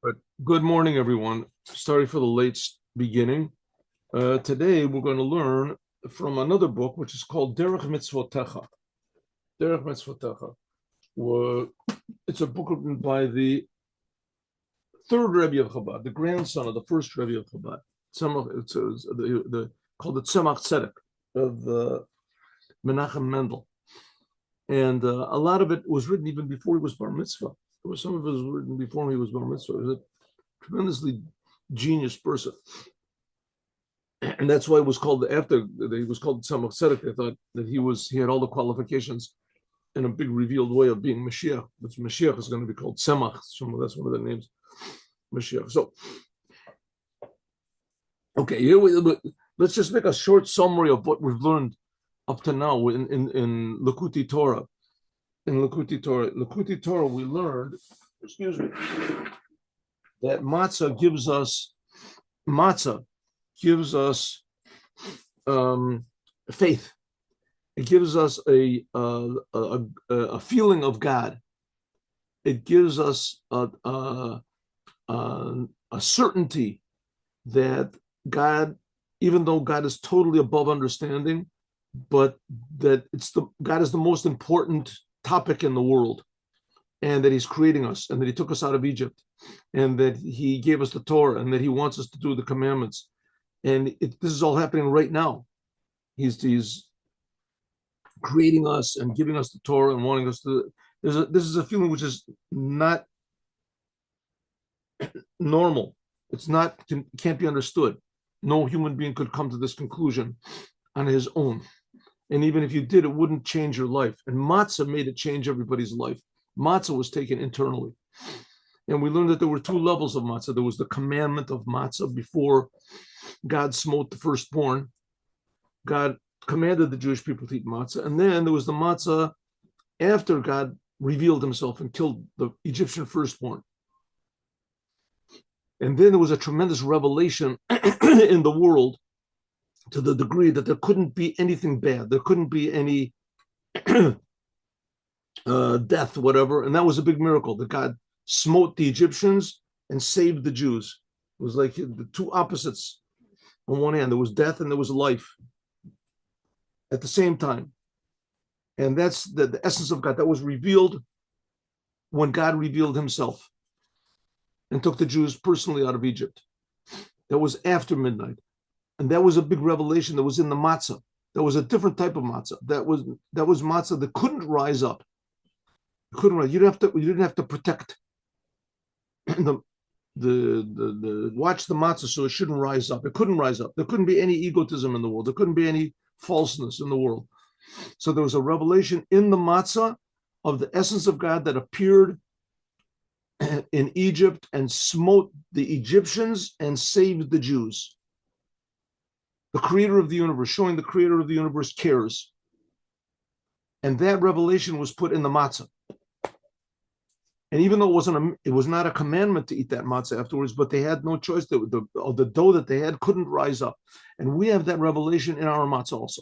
But good morning, everyone. Sorry for the late beginning. Today, we're going to learn from another book, which is called Derech Mitzvotecha. Derech Mitzvotecha. It's a book written by the third Rebbe of Chabad, the grandson of the first Rebbe of Chabad. Called the Tzemach Tzedek of Menachem Mendel. And a lot of it was written even before he was bar mitzvah. There was some of it was written before he was bar mitzvah. He was a tremendously genius person. And that's why it was called, after he was called Tzemach Tzedek, they thought that he had all the qualifications in a big revealed way of being Mashiach. But Mashiach is going to be called Tzemach. That's one of the names, Mashiach. So, okay, let's just make a short summary of what we've learned up to now in Likkutei Torah. In Likkutei Torah, we learned, that Matza gives us faith. It gives us a feeling of God. It gives us a certainty that God, even though God is totally above understanding, but that God is the most important topic in the world, and that He's creating us, and that He took us out of Egypt, and that He gave us the Torah, and that He wants us to do the commandments, and this is all happening right now. He's creating us and giving us the Torah and wanting us to. This is a feeling which is not normal. Can't be understood. No human being could come to this conclusion on his own. And even if you did, it wouldn't change your life. And Matza made it change everybody's life. Matza was taken internally. And we learned that there were two levels of Matza. There was the commandment of Matza before God smote the firstborn. God commanded the Jewish people to eat Matza. And then there was the Matza after God revealed Himself and killed the Egyptian firstborn. And then there was a tremendous revelation in the world, to the degree that there couldn't be anything bad. There couldn't be any death, whatever. And that was a big miracle, that God smote the Egyptians and saved the Jews. It was like the two opposites. On one hand, there was death and there was life at the same time. And that's the essence of God. That was revealed when God revealed Himself and took the Jews personally out of Egypt. That was after midnight. And that was a big revelation that was in the matzah. That was a different type of matzah. That was matzah that couldn't rise up. Couldn't rise. You didn't have to protect the watch the matzah so it shouldn't rise up. It couldn't rise up. There couldn't be any egotism in the world. There couldn't be any falseness in the world. So there was a revelation in the matzah of the essence of God that appeared in Egypt and smote the Egyptians and saved the Jews. The creator of the universe, showing the creator of the universe cares. And that revelation was put in the matzah. And even though it was not a commandment to eat that matzah afterwards, but they had no choice. The dough that they had couldn't rise up. And we have that revelation in our matzah also.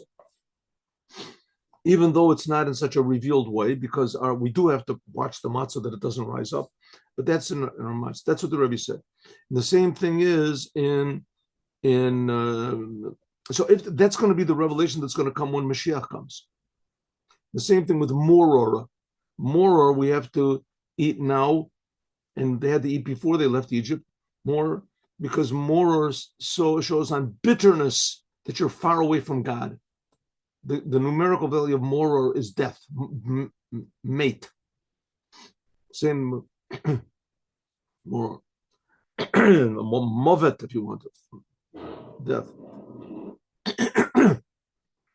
Even though it's not in such a revealed way, because we do have to watch the matzah that it doesn't rise up. But that's in our matzah. That's what the Rebbe said. And the same thing is so if that's going to be the revelation that's going to come when Mashiach comes. The same thing with moror. Moror we have to eat now, and they had to eat before they left Egypt. More because moror shows on bitterness that you're far away from God. The numerical value of moror is death, mate. Same moror, movet if you want it. Death.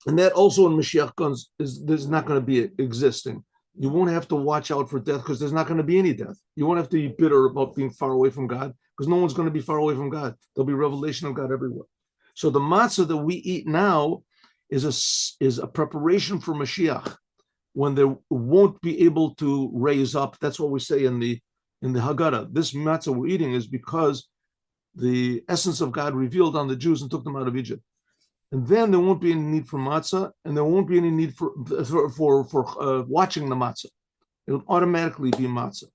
And that also in Mashiach comes there's not going to be existing. You won't have to watch out for death because there's not going to be any death. You won't have to be bitter about being far away from God because no one's going to be far away from God. There'll be revelation of God everywhere. So the matzah that we eat now is a preparation for Mashiach, when there won't be able to raise up. That's what we say in the Haggadah. This matzah we're eating is because the essence of God revealed on the Jews and took them out of Egypt. And then there won't be any need for matzah, and there won't be any need for watching the matzah. It'll automatically be matzah.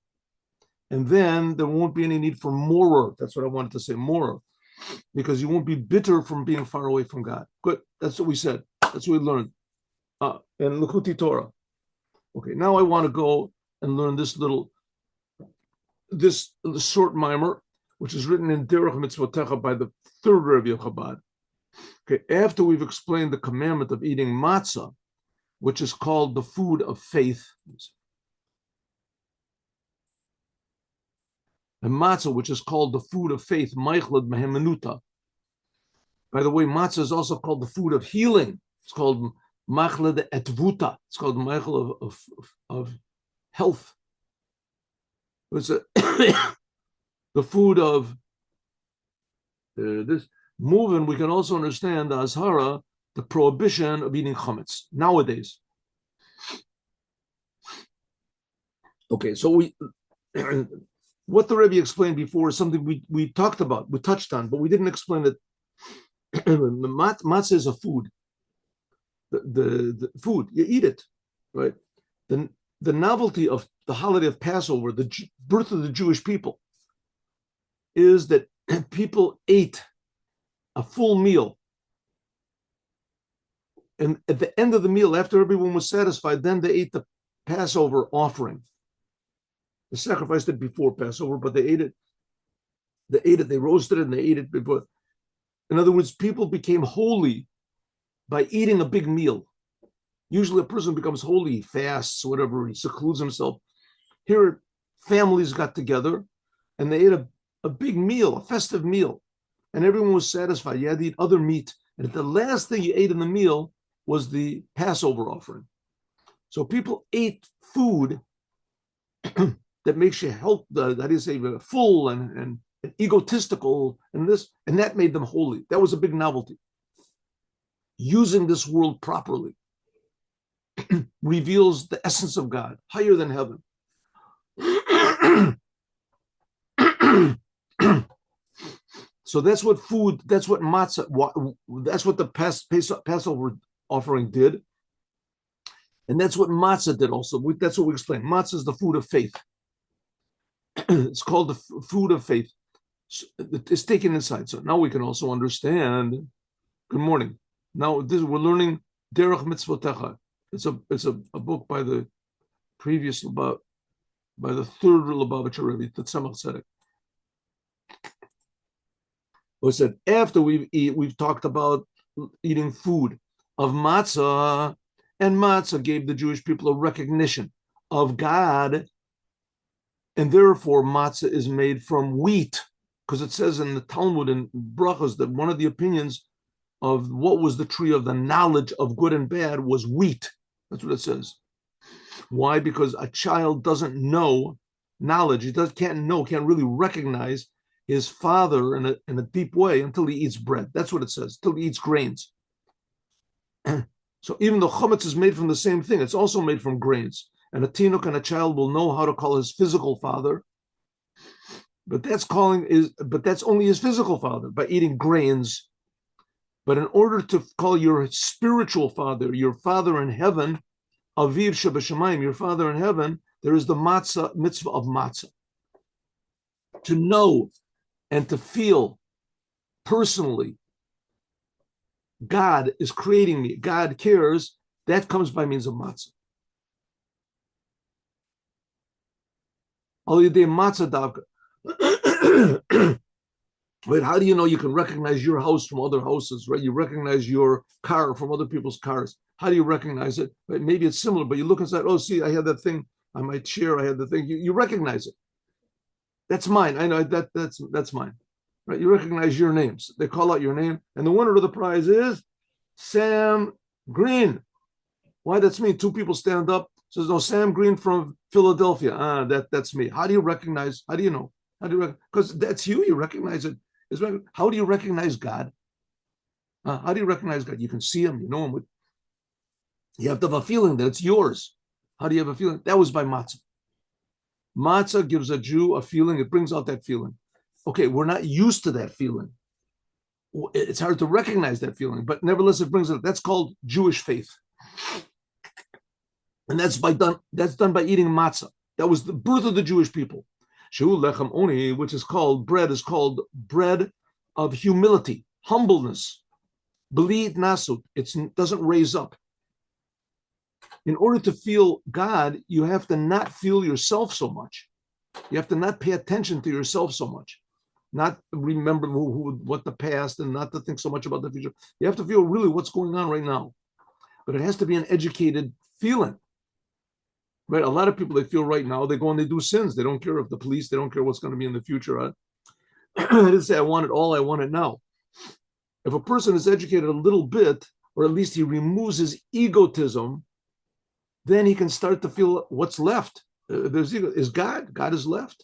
And then there won't be any need for morer. That's what I wanted to say, morer, because you won't be bitter from being far away from God. Good. That's what we said. That's what we learned in Likkutei Torah. Okay, now I want to go and learn this short mimer, which is written in Derech Mitzvotecha by the third Rebbe of Chabad. Okay, after we've explained the commandment of eating matzah, which is called the food of faith, and matzah, which is called the food of faith, maichlad mehemenuta. By the way, matzah is also called the food of healing. It's called machlad etvuta. It's called meichel of health. It's the food of this moving. We can also understand the azhara, the prohibition of eating chametz nowadays. Okay, so what the Rebbe explained before is something we talked about, we touched on, but we didn't explain that matzah is a food. The food, you eat it, right? The novelty of the holiday of Passover, the birth of the Jewish people, is that people ate a full meal. And at the end of the meal, after everyone was satisfied, then they ate the Passover offering. They sacrificed it before Passover, but they ate it. They roasted it, and they ate it before. In other words, people became holy by eating a big meal. Usually a person becomes holy, he fasts, whatever, he secludes himself. Here, families got together and they ate a big meal, a festive meal, and everyone was satisfied. You had to eat other meat. And the last thing you ate in the meal was the Passover offering. So people ate food that makes you full and egotistical, and that made them holy. That was a big novelty. Using this world properly reveals the essence of God, higher than heaven. So that's what matzah, that's what the Passover offering did. And that's what matzah did also. That's what we explained. Matzah is the food of faith. It's called the food of faith. It's taken inside. So now we can also understand. Good morning. Now we're learning Derech Mitzvotecha. It's a book by the third Lubavitcher Rebbe, the Tzemach Tzedek. We said after we've talked about eating food of matzah, and matzah gave the Jewish people a recognition of God, and therefore matzah is made from wheat, because it says in the Talmud and Brachos that one of the opinions of what was the tree of the knowledge of good and bad was wheat. That's what it says. Why? Because a child doesn't know knowledge. He can't really recognize his father in a deep way until he eats bread. That's what it says, until he eats grains. So even though chametz is made from the same thing, it's also made from grains. And a tinuk and a child will know how to call his physical father, but that's only his physical father by eating grains. But in order to call your spiritual father, your father in heaven, Aviv Shebashamayim, your father in heaven, there is the mitzvah of matzah. To know and to feel personally, God is creating me, God cares, that comes by means of matzah. But how do you know you can recognize your house from other houses, right? You recognize your car from other people's cars. How do you recognize it? Right? Maybe it's similar, but you look inside, oh, see, I had that thing on my chair, I had the thing. You recognize it. That's mine. I know that's mine. Right? You recognize your names. They call out your name. And the winner of the prize is Sam Green. Why? That's me. Two people stand up. Says, no, Sam Green from Philadelphia. That's me. How do you recognize? How do you know? Because that's you. You recognize it. How do you recognize God? How do you recognize God? You can see him. You know him. You have to have a feeling that it's yours. How do you have a feeling? That was by matzah. Matzah gives a Jew a feeling. It brings out that feeling. Okay, we're not used to that feeling. It's hard to recognize that feeling, but nevertheless, it brings it. That's called Jewish faith. And that's done by eating matzah. That was the birth of the Jewish people. Shu lechem oni, which is called bread of humility, humbleness. Believe nasut, it doesn't raise up. In order to feel God, you have to not feel yourself so much. You have to not pay attention to yourself so much, not remember what the past, and not to think so much about the future. You have to feel really what's going on right now. But it has to be an educated feeling. Right? A lot of people, they feel right now, they go and they do sins. They don't care if the police, they don't care what's going to be in the future. I didn't say I want it all, I want it now. If a person is educated a little bit, or at least he removes his egotism, then he can start to feel what's left. There's ego. Is God? God is left.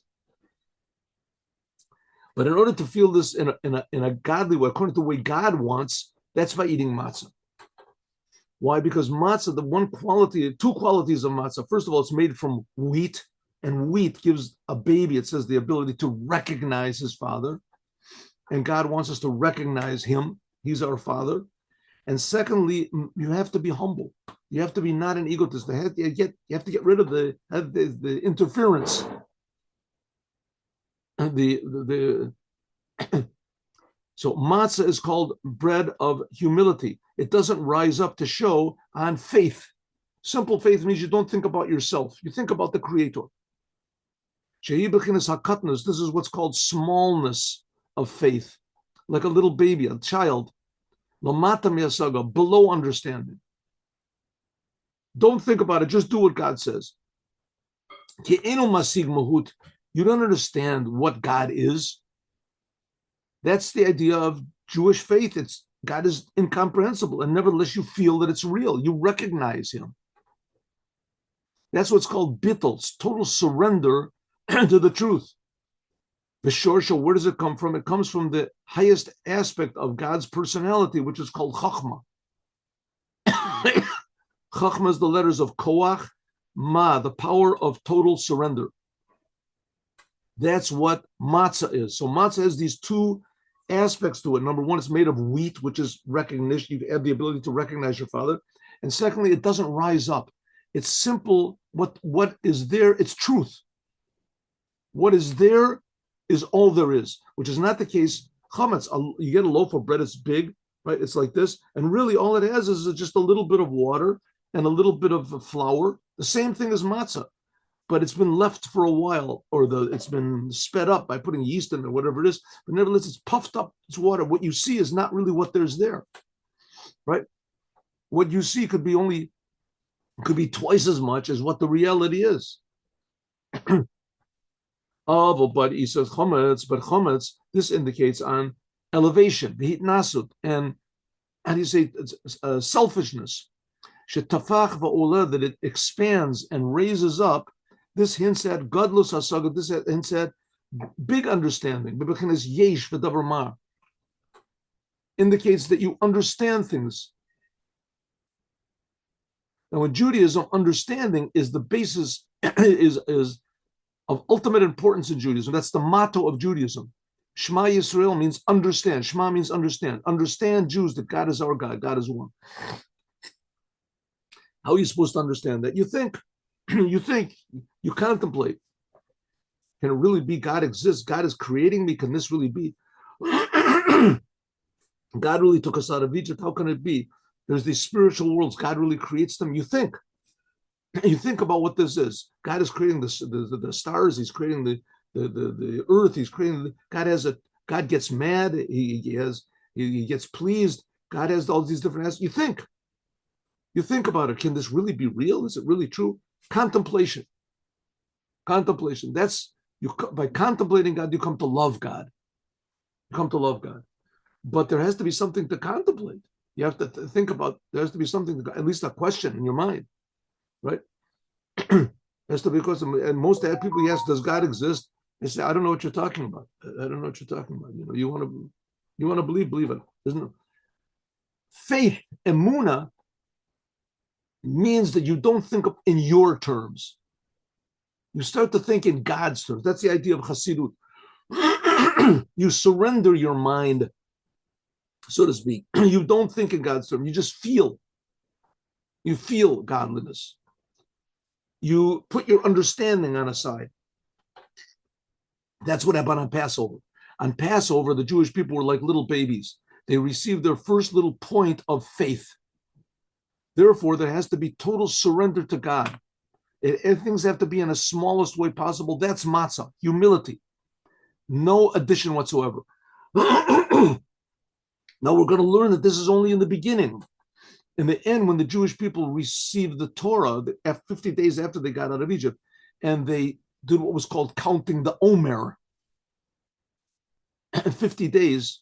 But in order to feel this in a godly way, according to the way God wants, that's by eating matzah. Why? Because matzah, two qualities of matzah. First of all, it's made from wheat, and wheat gives a baby, it says, the ability to recognize his father. And God wants us to recognize him. He's our father. And secondly, you have to be humble. You have to be not an egotist. You have to get rid of the interference. So matzah is called bread of humility. It doesn't rise up to show on faith. Simple faith means you don't think about yourself. You think about the Creator. This is what's called smallness of faith, like a little baby, a child. Below understanding. Don't think about it. Just do what God says. You don't understand what God is. That's the idea of Jewish faith. God is incomprehensible, and nevertheless you feel that it's real. You recognize him. That's what's called bittul, total surrender to the truth. The shorsha, where does it come from? It comes from the highest aspect of God's personality, which is called chachma. Chachma is the letters of koach, ma, the power of total surrender. That's what matzah is. So matzah has these two aspects to it. Number one, it's made of wheat, which is recognition. You have the ability to recognize your father. And secondly, it doesn't rise up. It's simple. What is there? It's truth. What is there is all there is, which is not the case. Chametz, you get a loaf of bread, it's big, right? It's like this. And really all it has is just a little bit of water and a little bit of flour. The same thing as matzah, but it's been left for a while, or it's been sped up by putting yeast in it, whatever it is. But nevertheless, it's puffed up, it's water. What you see is not really what there's there, right? What you see could be twice as much as what the reality is. But he says chometz, this indicates on elevation, the hitnasut, and how do you say selfishness. Shetafach va'olah, that it expands and raises up. This hints at godless hasaga. This hints at big understanding. Bebechenes yesh v'davar ma, indicates that you understand things. Now, in Judaism, understanding is the basis is of ultimate importance in Judaism. That's the motto of Judaism. Shema Yisrael means understand. Shema means understand. Understand, Jews, that God is our God. God is one. How are you supposed to understand that? You think, you contemplate. Can it really be God exists? God is creating me. Can this really be? God really took us out of Egypt. How can it be? There's these spiritual worlds. God really creates them. You think about what this is. God is creating the stars. He's creating the earth. He's creating. God gets mad. He gets pleased. God has all these different aspects. You think about it. Can this really be real? Is it really true? Contemplation. That's by contemplating God, you come to love God. But there has to be something to contemplate. You have to think about. There has to be something, at least a question in your mind, right? Has to be a question. And most people, yes, does God exist? They say, I don't know what you're talking about. I don't know what you're talking about. You want to believe it. Isn't it? Faith, emuna, means that you don't think in your terms. You start to think in God's terms. That's the idea of Hasidut. You surrender your mind, so to speak. You don't think in God's terms. You just feel. You feel godliness. You put your understanding on a side. That's what happened on Passover. On Passover, the Jewish people were like little babies. They received their first little point of faith. Therefore, there has to be total surrender to God. Things have to be in the smallest way possible. That's matzah, humility. No addition whatsoever. Now we're going to learn that this is only in the beginning. In the end, when the Jewish people received the Torah 50 days after they got out of Egypt, and they did what was called counting the Omer. 50 days,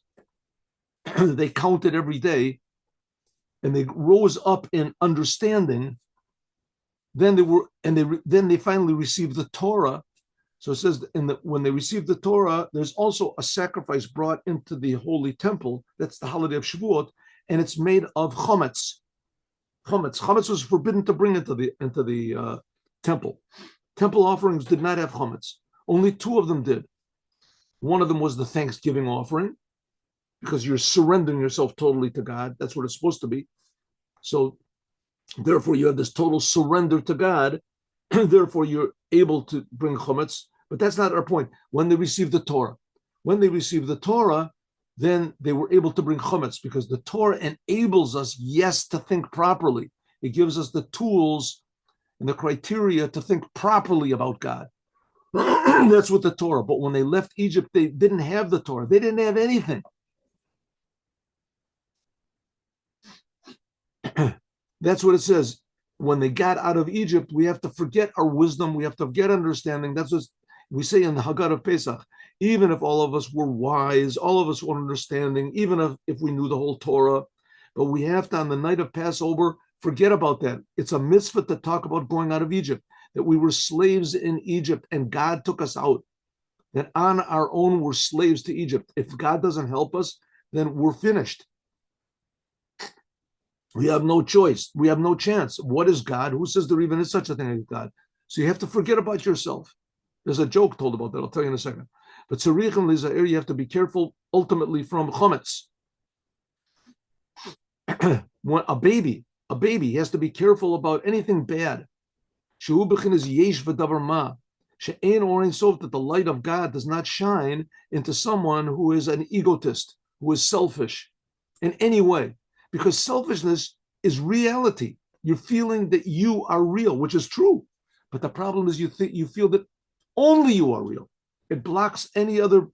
they counted every day, and they rose up in understanding. Then they finally received the Torah. So it says when they received the Torah, there's also a sacrifice brought into the holy temple. That's the holiday of Shavuot, and it's made of chametz. Chametz was forbidden to bring into the temple. Temple offerings did not have chametz. Only two of them did. One of them was the Thanksgiving offering, because you're surrendering yourself totally to God. That's what it's supposed to be. So therefore, you have this total surrender to God. Therefore, you're able to bring chametz. But that's not our point. When they received the Torah, then they were able to bring chametz, because the Torah enables us, yes, to think properly. It gives us the tools and the criteria to think properly about God. That's what the Torah. But when they left Egypt, they didn't have the Torah. They didn't have anything. That's what it says. When they got out of Egypt, we have to forget our wisdom. We have to forget understanding. That's what we say in the Haggadah of Pesach. Even if all of us were wise, all of us were understanding, even if we knew the whole Torah, but we have to, on the night of Passover, forget about that. It's a mitzvah to talk about going out of Egypt, that we were slaves in Egypt and God took us out. That on our own we're slaves to Egypt. If God doesn't help us, then we're finished. We have no choice. We have no chance. What is God? Who says there even is such a thing as God? So you have to forget about yourself. There's a joke told about that. I'll tell you in a second. But tzarich and lizair, you have to be careful ultimately from chametz. When a baby has to be careful about anything bad. Shehu b'chinas yesh v'davar ma. She'ein or ein sof, that the light of God does not shine into someone who is an egotist, who is selfish in any way. Because selfishness is reality. You're feeling that you are real, which is true. But the problem is you feel that only you are real. It blocks any other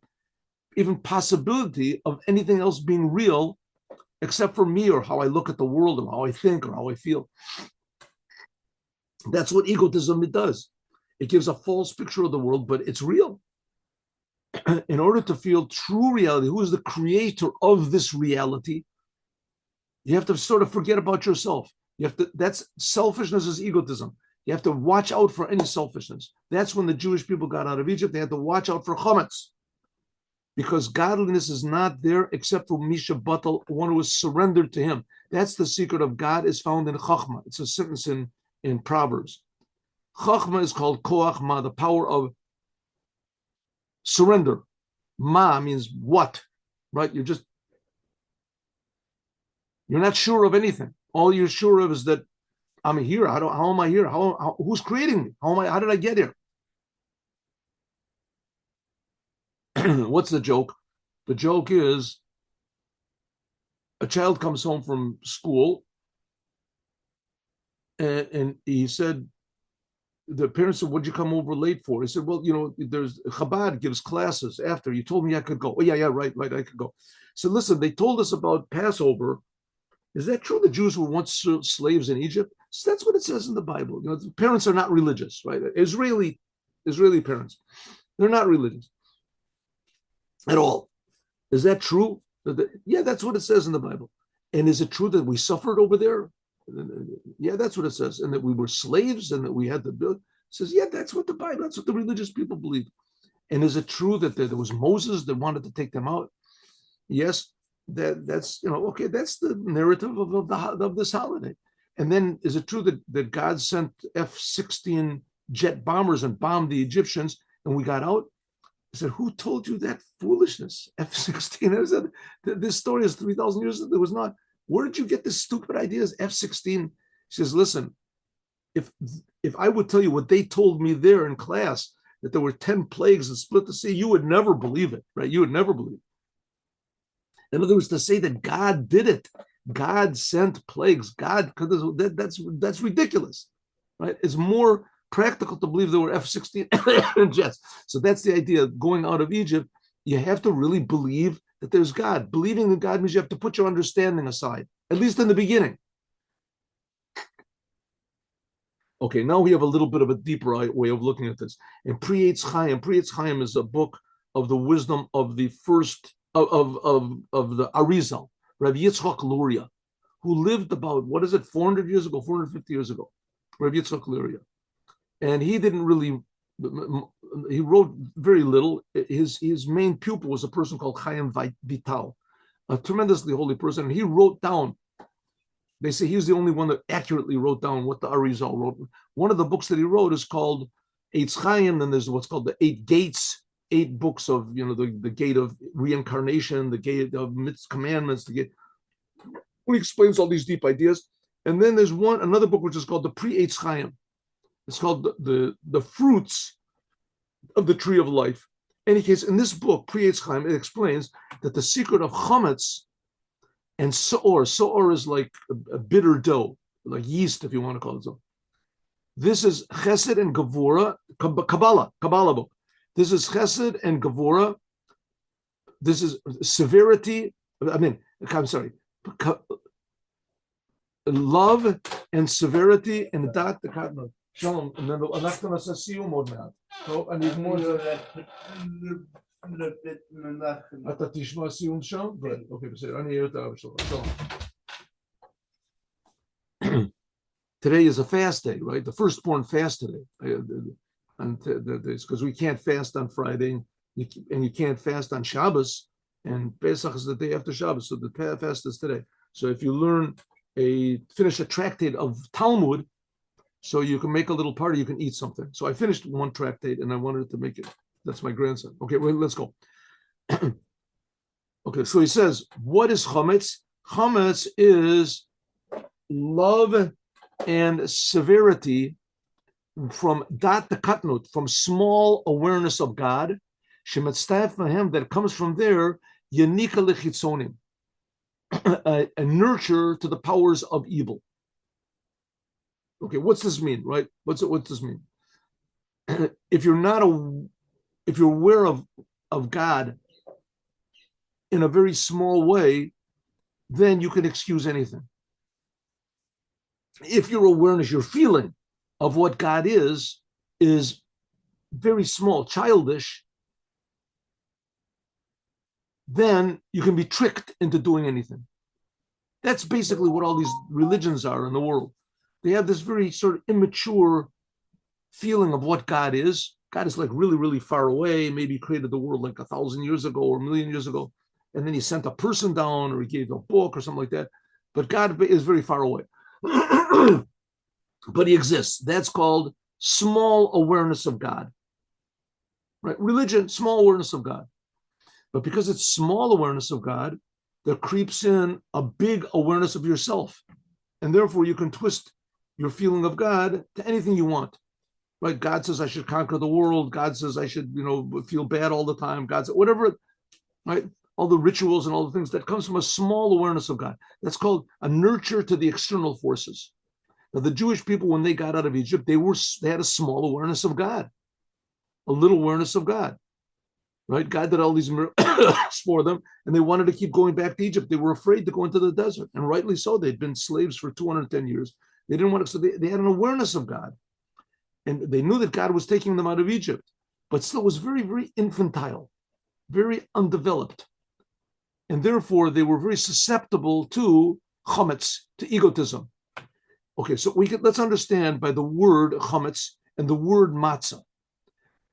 even possibility of anything else being real except for me, or how I look at the world, or how I think, or how I feel. That's what egotism does. It gives a false picture of the world, but it's real. In order to feel true reality, who is the creator of this reality, you have to sort of forget about yourself. That's selfishness is egotism. You have to watch out for any selfishness. That's when the Jewish people got out of Egypt. They had to watch out for chametz, because godliness is not there except for Misha Batal, one who is surrendered to him. That's the secret of God, is found in Chachma. It's a sentence in Proverbs. Chachma is called koach ma, the power of surrender. Ma means what, right? You're not sure of anything. All you're sure of is that I'm here. How am I here? Who's creating me? How did I get here? What's the joke? The joke is a child comes home from school and he said, the parents said, what'd you come over late for? He said, well, there's Chabad gives classes after. You told me I could go. Oh, yeah, right, I could go. So listen, they told us about Passover. Is that true? The Jews were once slaves in Egypt? So that's what it says in the Bible. The parents are not religious, right? Israeli parents, they're not religious at all. Is that true? Yeah, that's what it says in the Bible. And is it true that we suffered over there? Yeah, that's what it says. And that we were slaves and that we had to build. It says, yeah, that's what the Bible, that's what the religious people believe. And is it true that there was Moses that wanted to take them out? Yes, that's okay. That's the narrative of this holiday. And then is it true that God sent F-16 jet bombers and bombed the Egyptians and we got out? I said, who told you that foolishness? F-16. This story is 3,000 years. There was not. Where did you get this stupid ideas? F-16. He says, listen, if I would tell you what they told me there in class, that there were 10 plagues that split the sea, you would never believe it, right? You would never believe it. In other words, to say that God did it, God sent plagues, that's ridiculous, right? It's more practical to believe there were F-16 jets. So that's the idea. Going out of Egypt, you have to really believe that there's God. Believing in God means you have to put your understanding aside, at least in the beginning. Okay, now we have a little bit of a deeper way of looking at this. And Pri Eitz Chaim is a book of the wisdom of the first of the Arizal, Rabbi Yitzchak Luria, who lived about 400 years ago, 450 years ago, Rabbi Yitzchak Luria, and he didn't really. He wrote very little. His main pupil was a person called Chaim Vital, a tremendously holy person, and he wrote down. They say he's the only one that accurately wrote down what the Arizal wrote. One of the books that he wrote is called Eitz Chaim, and there's what's called the 8 Gates, 8 books of, the gate of reincarnation, the gate of commandments, the gate. He explains all these deep ideas. And then there's another book which is called the Pri Eitz Chaim. It's called the fruits of the tree of life. In any case, in this book, Pri Eitz Chaim, it explains that the secret of chametz and so'or is like a bitter dough, like yeast, if you want to call it so. This is chesed and gevura, Kabbalah book. This is chesed and gevura. This is severity. I'm sorry. Love and severity and dat the katna. Shalom. And then אנחנו נעשה סיום עוד מעט. טוב, אני אגמור את זה. אתה תשמע סיום שם? אוקיי, בסדר. אני אהיה את הרב שלך. שלום. Today is a fast day, right? The firstborn fast today. Because we can't fast on Friday, and you can't fast on Shabbos, and Pesach is the day after Shabbos, so the fast is today. So if you finish a tractate of Talmud, so you can make a little party, you can eat something. So I finished one tractate, and I wanted to make it. That's my grandson. Okay, well, let's go. Okay, so he says, what is chametz? Chametz is love and severity from dat the katnut, from small awareness of God, shemetztaf mahem, that comes from there, yanika lechitzonim, a nurture to the powers of evil. Okay, what's this mean, right? What's this mean? If you're aware of God in a very small way, then you can excuse anything. If your awareness, your feeling of what God is very small, childish, then you can be tricked into doing anything. That's basically what all these religions are in the world. They have this very sort of immature feeling of what God is. God is like really, really far away. Maybe he created the world like 1,000 years ago or 1,000,000 years ago. And then he sent a person down, or he gave a book or something like that. But God is very far away. But he exists. That's called small awareness of God. Right? Religion, small awareness of God. But because it's small awareness of God, there creeps in a big awareness of yourself. And therefore you can twist your feeling of God to anything you want. Right? God says I should conquer the world. God says I should, feel bad all the time. God says whatever, right? All the rituals and all the things that comes from a small awareness of God. That's called a nurture to the external forces. Now, the Jewish people, when they got out of Egypt, they had a small awareness of God, a little awareness of God. Right? God did all these miracles for them, and they wanted to keep going back to Egypt. They were afraid to go into the desert, and rightly so. They'd been slaves for 210 years. They didn't want to, so they had an awareness of God. And they knew that God was taking them out of Egypt, but still was very, very infantile, very undeveloped. And therefore, they were very susceptible to chametz, to egotism. Okay, so let's understand by the word chametz and the word matzah.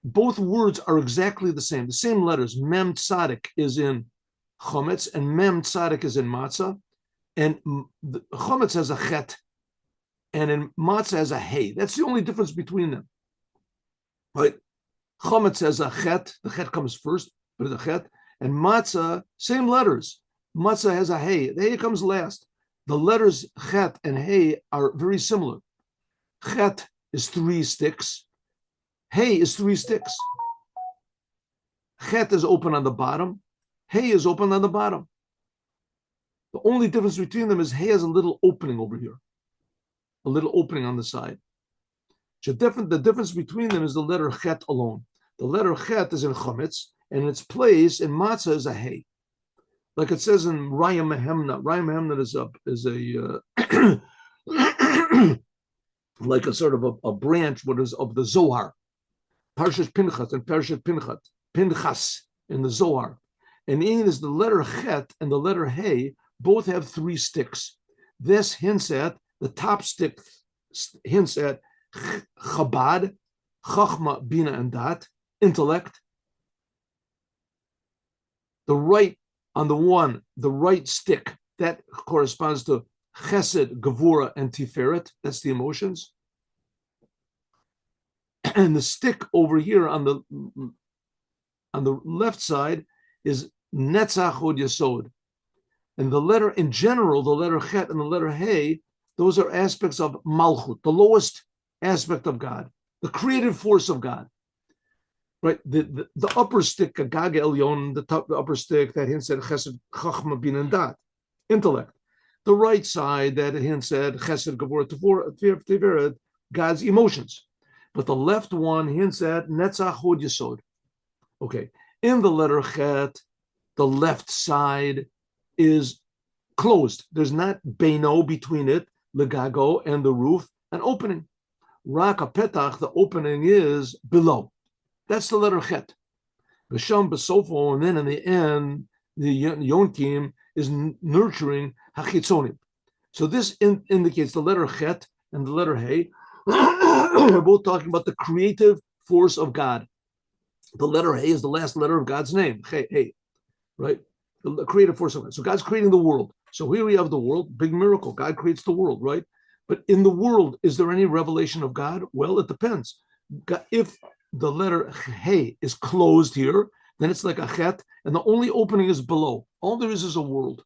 Both words are exactly the same letters. Mem tzadik is in chametz, and mem tzadik is in matzah. And chametz has a chet, and in matzah has a hey. That's the only difference between them. Right? Chametz has a chet. The chet comes first, but the chet. And matzah, same letters. Matzah has a hey. The hey comes last. The letters chet and hey are very similar. Chet is 3 sticks. Hey is 3 sticks. Chet is open on the bottom. Hey is open on the bottom. The only difference between them is Hey has a little opening over here, a little opening on the side. The difference between them is the letter Chet alone. The letter Chet is in Chametz, and its place in Matza is a Hey. Like it says in Raya Mehemna. Raya Mehemna is like a sort of a branch of the Zohar. Parshat Pinchas and Parshat Pinchas in the Zohar. And in is the letter Chet and the letter Hey both have 3 sticks. This hints at, the top stick hints at Chabad, Chachma, Bina, and Dat, intellect. The right, on the right stick, that corresponds to Chesed, Gevura, and Tiferet. That's the emotions. And the stick over here on the left side is Netzach Hod Yesod. And the letter, in general, the letter Chet and the letter Hey, those are aspects of Malchut, the lowest aspect of God, the creative force of God. Right? The upper stick, Gag Elyon, the upper stick, that hints at Chesed, Chachma, Bin, and Dat, intellect. The right side, that hints at Chesed, Gevurah, Tiferet, God's emotions. But the left one hints at Netzach Hod Yesod. Okay. In the letter Chet, the left side is closed. There's not Beino between it, Legago, and the roof, an opening. Raka Petach, the opening is below. That's the letter Chet. B'sham B'sofo, and then in the end, the Yonkim is nurturing Hachitzonim. So this indicates the letter Chet and the letter Hey are both talking about the creative force of God. The letter Hey is the last letter of God's name. Hey, right? The creative force of God. So God's creating the world. So here we have the world, big miracle. God creates the world, right? But in the world, is there any revelation of God? Well, it depends. If the letter Hey is closed here, then it's like a Chet, and the only opening is below. All there is a world.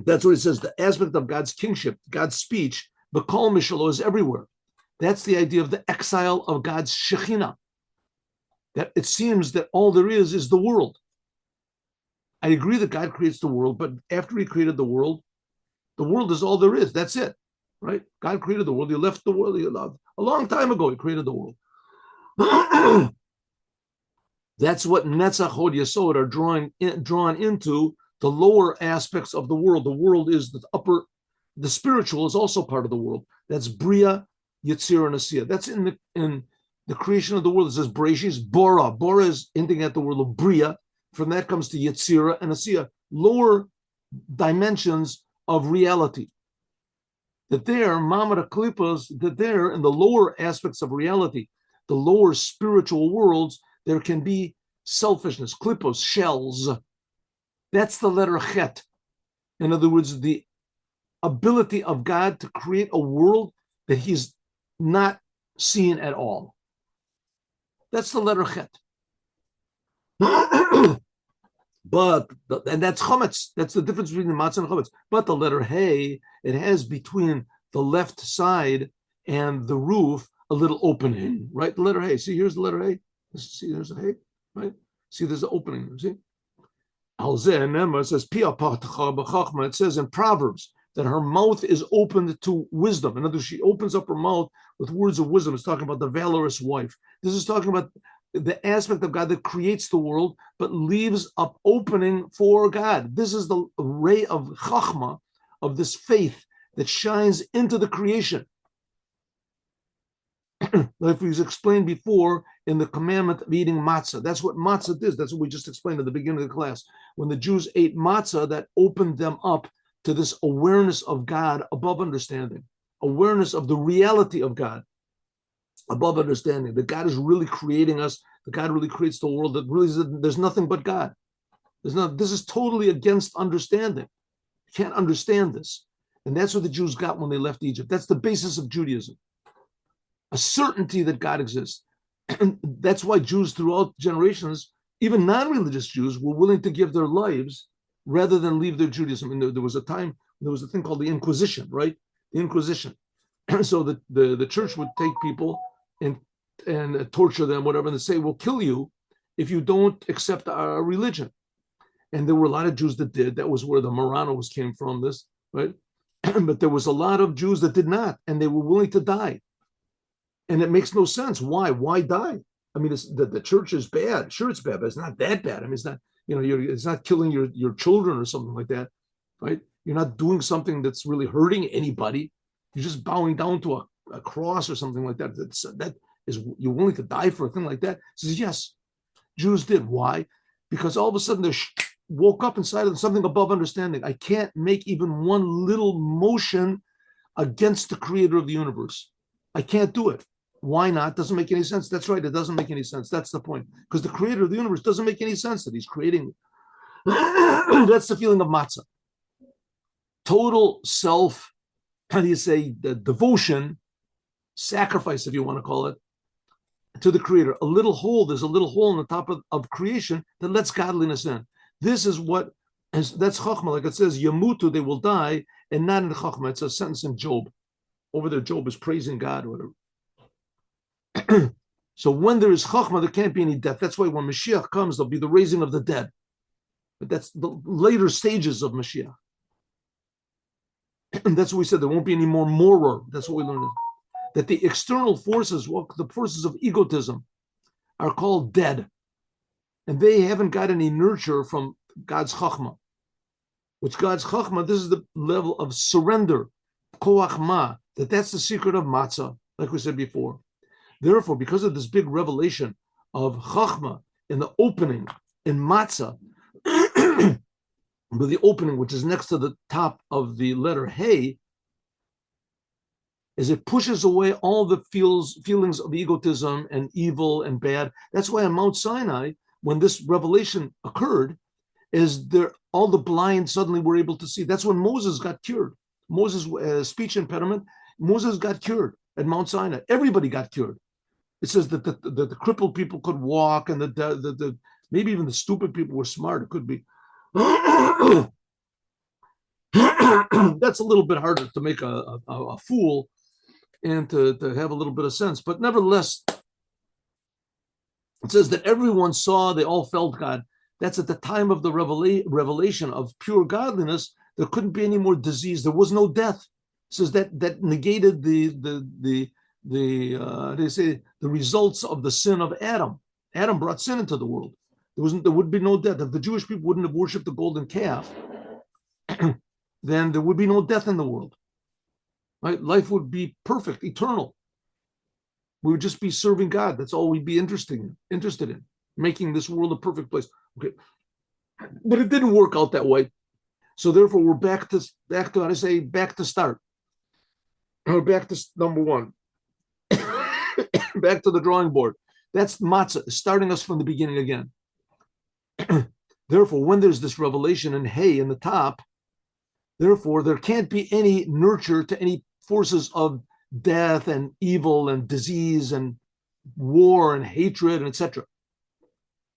That's what it says. The aspect of God's kingship, God's speech, B'kol Mishalo, is everywhere. That's the idea of the exile of God's Shekhinah. That it seems that all there is the world. I agree that God creates the world, but after He created the world is all there is. That's it, right? God created the world. He left the world. He loved. A long time ago, He created the world. That's what Netzach Hod Yesod are drawn into the lower aspects of the world. The world is the upper. The spiritual is also part of the world. That's Bria, Yetzirah, and Asiyah. That's in the creation of the world. It says Bereshis, Bora. Bora is hinting at the world of Bria. From that comes to Yetzirah and Asiyah, lower dimensions of reality. That there, Mamad Klippas, that there, in the lower aspects of reality, the lower spiritual worlds, there can be selfishness, Klippos, shells. That's the letter Chet. In other words, the ability of God to create a world that He's not seen at all. That's the letter Chet. And that's chametz. That's the difference between the matzah and chametz. But the letter Hey, it has between the left side and the roof a little opening, right? The letter Hey. See, here's the letter Hey. See, there's a Hey, right? See, there's an opening. See? It says, it says in Proverbs that her mouth is opened to wisdom. In other words, she opens up her mouth with words of wisdom. It's talking about the valorous wife. This is talking about the aspect of God that creates the world, but leaves up opening for God. This is the ray of chachma, of this faith that shines into the creation. Like we explained before in the commandment of eating matzah. That's what matzah is. That's what we just explained at the beginning of the class. When the Jews ate matzah, that opened them up to this awareness of God above understanding, awareness of the reality of God above understanding, that God is really creating us, that God really creates the world, that really there's nothing but God. This is totally against understanding. You can't understand this. And that's what the Jews got when they left Egypt. That's the basis of Judaism. A certainty that God exists. And that's why Jews throughout generations, even non-religious Jews, were willing to give their lives rather than leave their Judaism. And there was a thing called the Inquisition, right? The Inquisition. So the church would take people and torture them, whatever, and they say, we'll kill you if you don't accept our religion. And there were a lot of Jews that did. That was where the Marranos came from, this, right? But there was a lot of Jews that did not, and they were willing to die. And it makes no sense. Why? Why die? I mean, the church is bad. Sure, it's bad, but it's not that bad. I mean, it's not, it's not killing your children or something like that, right? You're not doing something that's really hurting anybody. You're just bowing down to a cross or something like that. That is, you're willing to die for a thing like that? He says, yes, Jews did. Why? Because all of a sudden they woke up inside of them something above understanding. I can't make even one little motion against the creator of the universe. I can't do it. Why not? Doesn't make any sense. That's right. It doesn't make any sense. That's the point. Because the creator of the universe doesn't make any sense that he's creating. That's the feeling of matzah. Total self, how do you say, the devotion, sacrifice, if you want to call it, to the creator. A little hole, there's a little hole in the top of creation that lets godliness in. This is what, that's chachma. Like it says, yamutu, they will die, and not in the chachma. It's a sentence in Job. Over there, Job is praising God or whatever. So when there is chachma, there can't be any death. That's why when Mashiach comes, there'll be the raising of the dead. But that's the later stages of Mashiach. And that's what we said. There won't be any more morer. That's what we learned. That the external forces, the forces of egotism, are called dead. And they haven't got any nurture from God's chachma. Which God's chachma, this is the level of surrender, koach ma, that's the secret of matzah, like we said before. Therefore, because of this big revelation of chachma in the opening in matzah, but the opening, which is next to the top of the letter hey, is it pushes away all the feelings of egotism and evil and bad. That's why on Mount Sinai, when this revelation occurred, is there all the blind suddenly were able to see. That's when Moses got cured. Moses' speech impediment, Moses got cured at Mount Sinai. Everybody got cured. It says that the crippled people could walk, and the maybe even the stupid people were smart. It could be. That's a little bit harder to make a fool and to have a little bit of sense. But nevertheless, it says that everyone saw, they all felt God. That's at the time of the revelation of pure godliness. There couldn't be any more disease. There was no death. It says that negated the results of the sin of Adam. Adam brought sin into the world. There would be no death. If the Jewish people wouldn't have worshipped the golden calf, then there would be no death in the world. Right? Life would be perfect, eternal. We would just be serving God. That's all we'd be interested in, making this world a perfect place. Okay, but it didn't work out that way. So therefore, we're back to start. We're back to number one. Back to the drawing board. That's matzah, starting us from the beginning again. Therefore, when there's this revelation in hay in the top, therefore, there can't be any nurture to any forces of death and evil and disease and war and hatred and etc.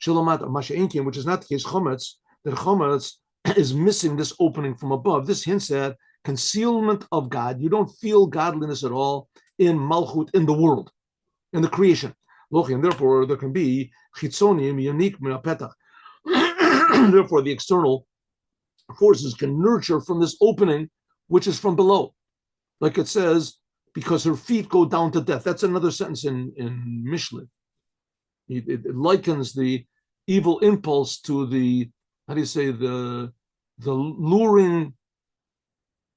Which is not the case, chometz, that chometz is missing this opening from above. This hints at concealment of God. You don't feel godliness at all in malchut, in the world, in the creation. And therefore, there can be chitzonim unique min hapetach. Therefore, the external forces can nurture from this opening, which is from below. Like it says, because her feet go down to death. That's another sentence in Mishle. It likens the evil impulse to the luring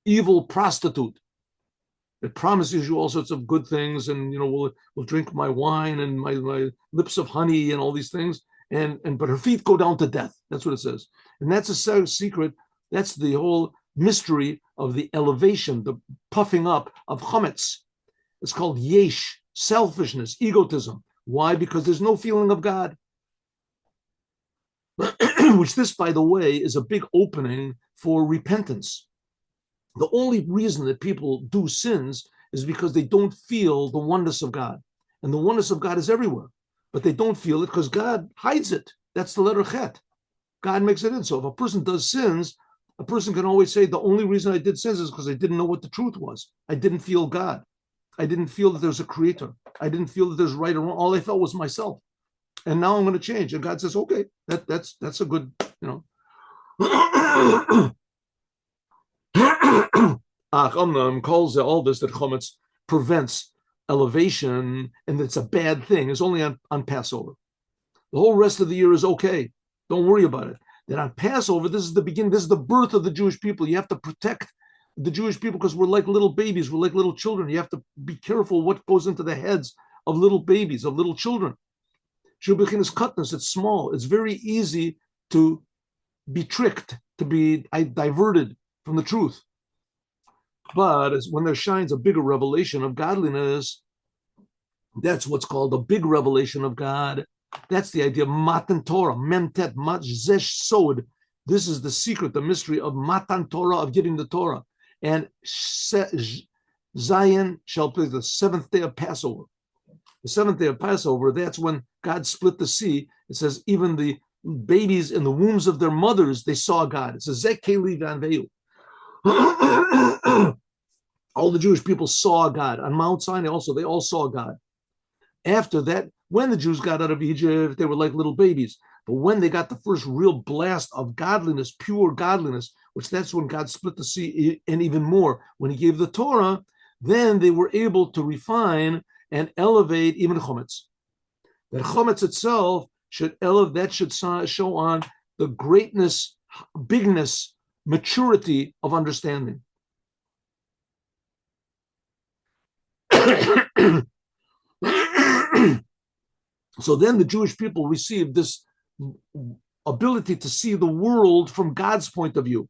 evil prostitute. It promises you all sorts of good things, and we'll drink my wine and my lips of honey and all these things, but her feet go down to death. That's what it says, and that's a secret. That's the whole mystery of the elevation, the puffing up of chometz. It's called yesh, selfishness, egotism. Why? Because there's no feeling of God. Which this, by the way, is a big opening for repentance. The only reason that people do sins is because they don't feel the oneness of God. And the oneness of God is everywhere. But they don't feel it because God hides it. That's the letter chet. God makes it in. So if a person does sins, a person can always say, the only reason I did sins is because I didn't know what the truth was. I didn't feel God. I didn't feel that there's a creator. I didn't feel that there's right or wrong. All I felt was myself. And now I'm going to change. And God says, okay, that's a good, calls all this that chometz prevents elevation and it's a bad thing is only on Passover. The whole rest of the year is okay. Don't worry about it. Then on Passover, this is the beginning, this is the birth of the Jewish people. You have to protect the Jewish people because we're like little babies, we're like little children. You have to be careful what goes into the heads of little babies, of little children. Shubichin is cutness, it's small. It's very easy to be tricked, to be diverted from the truth. But when there shines a bigger revelation of godliness, that's what's called a big revelation of God. That's the idea of Matan Torah, Memtet, Matzesh Sod. This is the secret, the mystery of Matan Torah, of giving the Torah. And Zion shall play the seventh day of Passover. The seventh day of Passover, that's when God split the sea. It says even the babies in the wombs of their mothers, they saw God. It says Zekeli Vanveu. All the Jewish people saw God. On Mount Sinai also, they all saw God. After that, when the Jews got out of Egypt, they were like little babies. But when they got the first real blast of godliness, pure godliness, which that's when God split the sea, and even more, when he gave the Torah, then they were able to refine and elevate even chometz. That chometz itself should show on the greatness, bigness, maturity of understanding. So then the Jewish people received this ability to see the world from God's point of view.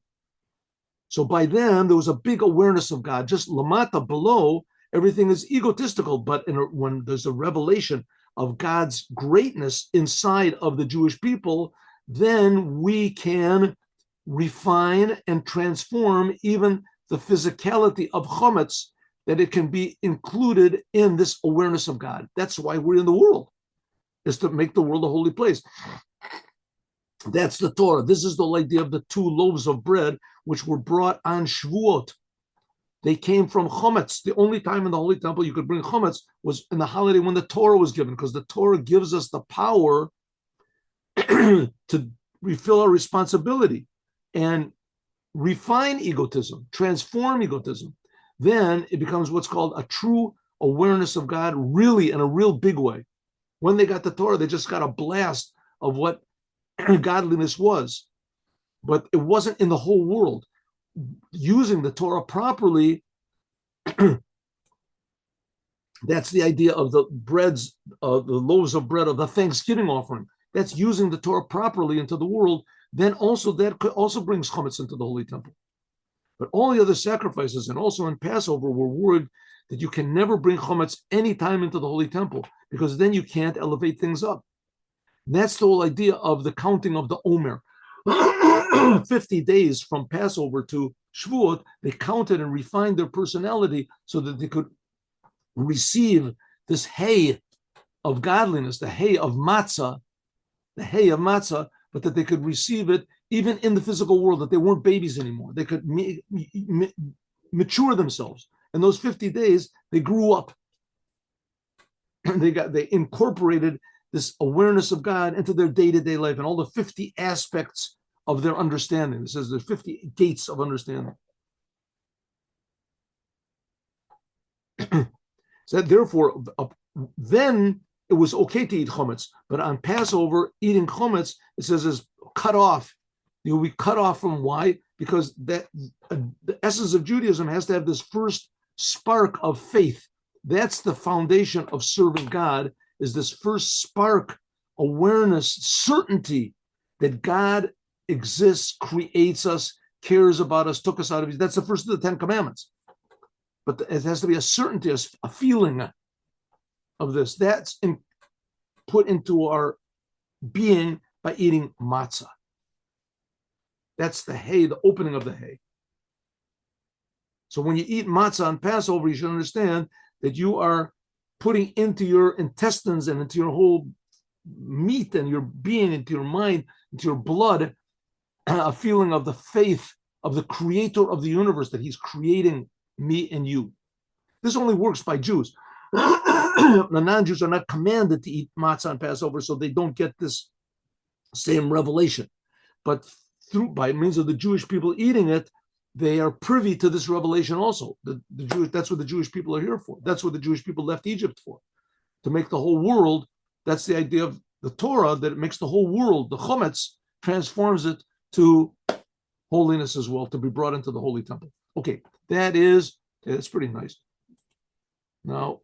So by then, there was a big awareness of God. Just lamata, below, everything is egotistical. But when there's a revelation of God's greatness inside of the Jewish people, then we can refine and transform even the physicality of chometz, that it can be included in this awareness of God. That's why we're in the world, is to make the world a holy place. That's the Torah. This is the idea of the 2 loaves of bread, which were brought on Shavuot. They came from chometz. The only time in the Holy Temple you could bring chometz was in the holiday when the Torah was given, because the Torah gives us the power to refill our responsibility and refine egotism, transform egotism. Then it becomes what's called a true awareness of God, really in a real big way. When they got the Torah, they just got a blast of what godliness was, but it wasn't in the whole world. Using the Torah properly, that's the idea of the breads, the loaves of bread of the Thanksgiving offering. That's using the Torah properly into the world. Then also that also brings chometz into the Holy Temple. But all the other sacrifices, and also in Passover, were worried that you can never bring chometz anytime into the Holy Temple, because then you can't elevate things up. And that's the whole idea of the counting of the Omer. 50 days from Passover to Shavuot, they counted and refined their personality so that they could receive this hay of godliness, the hay of Matza, but that they could receive it even in the physical world, that they weren't babies anymore. They could mature themselves. In those 50 days, they grew up. They incorporated this awareness of God into their day-to-day life and all the 50 aspects of their understanding. It says there's 50 gates of understanding. So that therefore, then it was okay to eat chometz, but on Passover, eating chometz, it says, is cut off. You'll be cut off from why? Because that the essence of Judaism has to have this first spark of faith. That's the foundation of serving God, is this first spark, awareness, certainty that God exists, creates us, cares about us, took us out of it. That's the first of the 10 commandments. But it has to be a certainty, a feeling of this. That's put into our being by eating matzah. That's the hay, the opening of the hay. So when you eat matzah on Passover, you should understand that you are putting into your intestines and into your whole meat and your being, into your mind, into your blood, a feeling of the faith of the creator of the universe, that he's creating me and you. This only works by Jews. The non-Jews are not commanded to eat matzah on Passover, so they don't get this same revelation. But by means of the Jewish people eating it, they are privy to this revelation also. That's what the Jewish people are here for. That's what the Jewish people left Egypt for, to make the whole world. That's the idea of the Torah, that it makes the whole world, the chometz, transforms it to holiness as well, to be brought into the holy temple. Okay, that's pretty nice. Now,